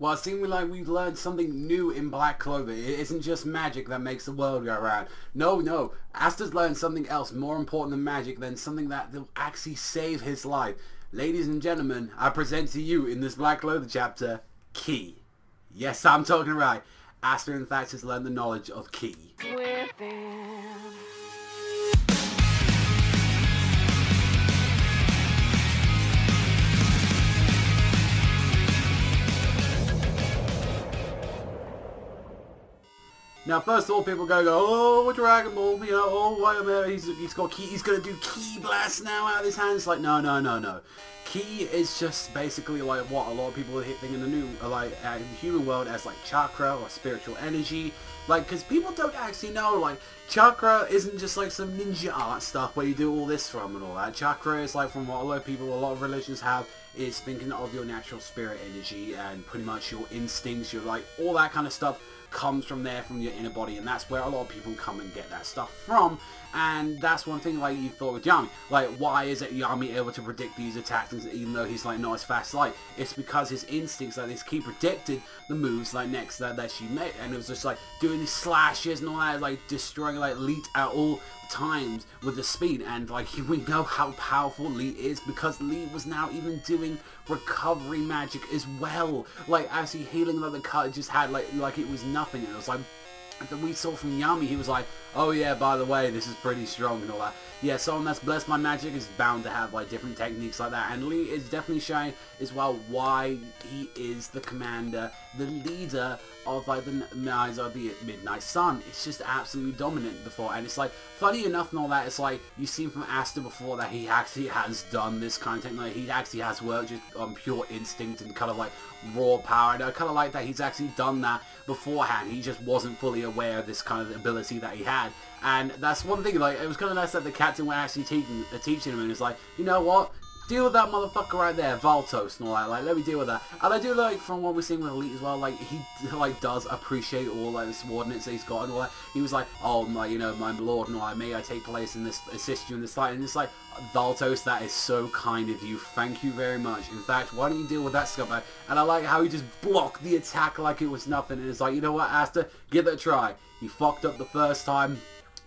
Well, it seems like we've learned something new in Black Clover. It isn't just magic that makes the world go round. No. Asta's learned something else more important than magic, than something that will actually save his life. Ladies and gentlemen, I present to you in this Black Clover chapter, Ki. Yes, I'm talking right. Asta, in fact, has learned the knowledge of Ki. Now, first of all, people go, oh, Dragon Ball, you know, oh, wait a minute, he's got Ki, he's gonna do Ki Blast now out of his hands. Like, no. Ki is just basically like what a lot of people think in the new, like, in the human world as like chakra or spiritual energy. Like, because people don't actually know, like, chakra isn't just like some ninja art stuff where you do all this from and all that. Chakra is like, from what a lot of religions have, is thinking of your natural spirit energy and pretty much your instincts, your, like, all that kind of stuff comes from there, from your inner body, and that's where a lot of people come and get that stuff from. And that's one thing, like, you thought with Yami, like, why is it Yami able to predict these attacks even though he's, like, not as fast as light? It's because his instincts, like, this Ki predicted the moves, like, next that she made, and it was just, like, doing these slashes and all that, like, destroying, like, Leet at all times with the speed. And, like, we know how powerful Leet is because Leet was now even doing recovery magic as well, like, actually healing, like, the cut it just had, like it was nothing. And it was like, that we saw from Yami, he was like, oh yeah, by the way, this is pretty strong and all that. Yeah, someone that's blessed by magic is bound to have, like, different techniques like that. And Lee is definitely showing as well why he is the commander, the leader of, like, the Knights of the Midnight Sun. It's just absolutely dominant before. And it's, like, funny enough and all that, it's like, you've seen from Asta before that he actually has done this kind of technique. He actually has worked just on pure instinct and kind of, like, raw power. And I kind of like that he's actually done that beforehand. He just wasn't fully aware of this kind of ability that he had. And that's one thing, like, it was kind of nice that the captain were actually teaching him, and it's like, you know what? Deal with that motherfucker right there, Valtos and all that, like, let me deal with that. And I do like, from what we're seeing with Elite as well, like, he, like, does appreciate all, like, the subordinates that he's got and all that. He was like, oh, my, you know, my lord and all that, may I take place in this, assist you in this fight? And it's like, Valtos, that is so kind of you, thank you very much. In fact, why don't you deal with that scumbag? And I like how he just blocked the attack like it was nothing, and it's like, you know what, Asta, give it a try. He fucked up the first time,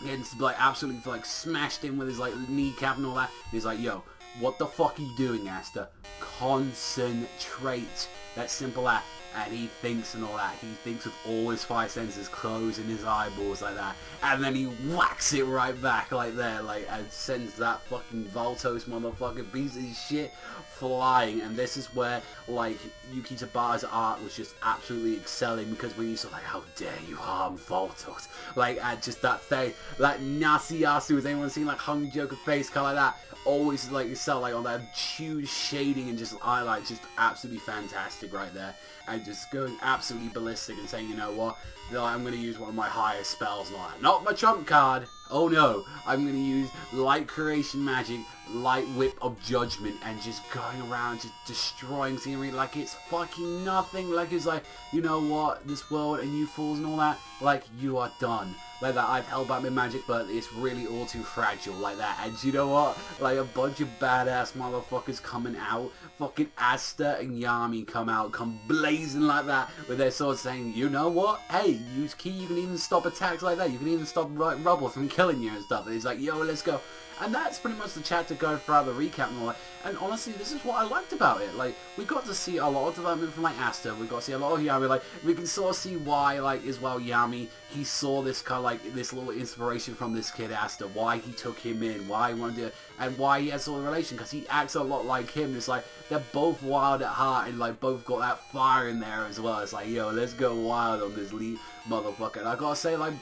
and, like, absolutely, like, smashed him with his, like, kneecap and all that. And he's like, yo, what the fuck are you doing, Asta? Concentrate. That simple as. And he thinks and all that. He thinks with all his five senses closing his eyeballs like that. And then he whacks it right back like that. Like, and sends that fucking Valtos motherfucking piece of shit flying. And this is where, like, Yuki Tabata's art was just absolutely excelling. Because when you saw, like, how dare you harm Valtos. Like, just that face. Like, Nasiyasu. Has anyone seen, like, Hung Joker face kind of like that? Always, like, excel, like, on that huge shading and just highlight, just absolutely fantastic right there. And just going absolutely ballistic and saying, you know what, I'm going to use one of my highest spells, not my trump card. Oh no, I'm going to use light creation magic, light whip of judgment, and just going around just destroying scenery like it's fucking nothing. Like, it's like, you know what, this world and you fools and all that, like, you are done. Like that, I've held back my magic, but it's really all too fragile, like that. And you know what? Like, a bunch of badass motherfuckers coming out. Fucking Asta and Yami come blazing like that with their swords, saying, you know what? Hey, use Ki, you can even stop attacks like that. You can even stop rubble from killing you and stuff. And he's like, yo, let's go. And that's pretty much the chapter going throughout the recap and all that. And honestly, this is what I liked about it. Like, we got to see a lot of development from, like, Asta. We got to see a lot of Yami. Like, we can sort of see why, like, as well, Yami, he saw this kind of, like, this little inspiration from this kid, Asta. Why he took him in. Why he wanted to, and why he has sort of a relation. Because he acts a lot like him. It's like, they're both wild at heart and, like, both got that fire in there as well. It's like, yo, let's go wild on this lead motherfucker. And I gotta say, like,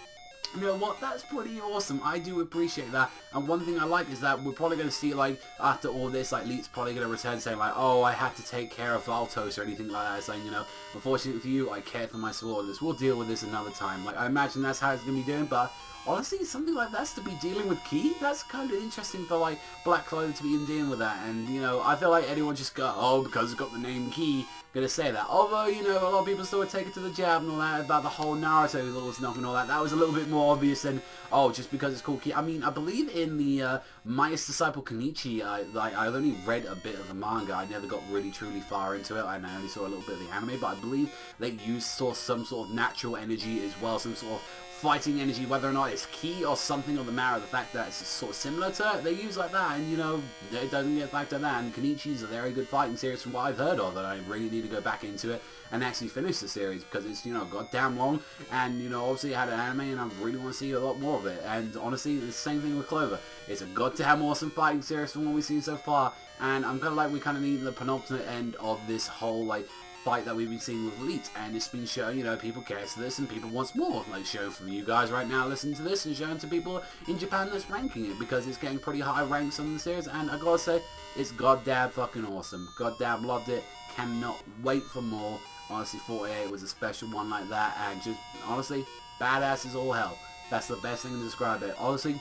you know what, that's pretty awesome. I do appreciate that. And one thing I like is that we're probably going to see, like, after all this, like, Leet's probably going to return saying, like, oh, I had to take care of Valtos or anything like that. Saying, you know, unfortunately for you, I cared for my subordinates. We'll deal with this another time. Like, I imagine that's how it's going to be doing, but honestly, something like that's to be dealing with Ki, that's kind of interesting for, like, Black Clover to be dealing with that. And, you know, I feel like anyone just go, oh, because it's got the name Ki, gonna say that. Although, you know, a lot of people still would take it to the jab and all that about the whole Naruto little snuff and all that. That was a little bit more obvious than, oh, just because it's called Ki. I mean, I believe in the Mightiest Disciple Kenichi, I've only read a bit of the manga. I never got really truly far into it, and I only saw a little bit of the anime, but I believe they saw some sort of natural energy as well, some sort of fighting energy, whether or not it's ki or something, or the matter of the fact that it's sort of similar to it, they use like that, and you know, it doesn't get back to that. And Kenichi's a very good fighting series from what I've heard of, and I really need to go back into it and actually finish the series, because it's, you know, goddamn long, and you know, obviously it had an anime, and I really want to see a lot more of it. And honestly, the same thing with Clover. It's a goddamn awesome fighting series from what we've seen so far, and I'm kind of like, we kind of need the penultimate end of this whole like fight that we've been seeing with Elite, and it's been shown, you know, people care to this and people wants more, like shown from you guys right now listening to this, and shown to people in Japan that's ranking it, because it's getting pretty high ranks on the series, and I gotta say, it's goddamn fucking awesome. Goddamn loved it, cannot wait for more. Honestly, 48 was a special one like that, and just, honestly, badass as all hell. That's the best thing to describe it. Honestly,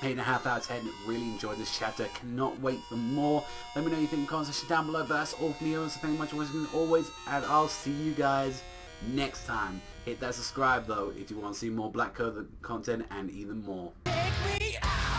8.5 out of 10, really enjoyed this chapter, cannot wait for more. Let me know what you think in the comment section down below, but that's all from me, so thank you much for watching always, and I'll see you guys next time. Hit that subscribe though, if you want to see more Black Clover content, and even more. Take me out!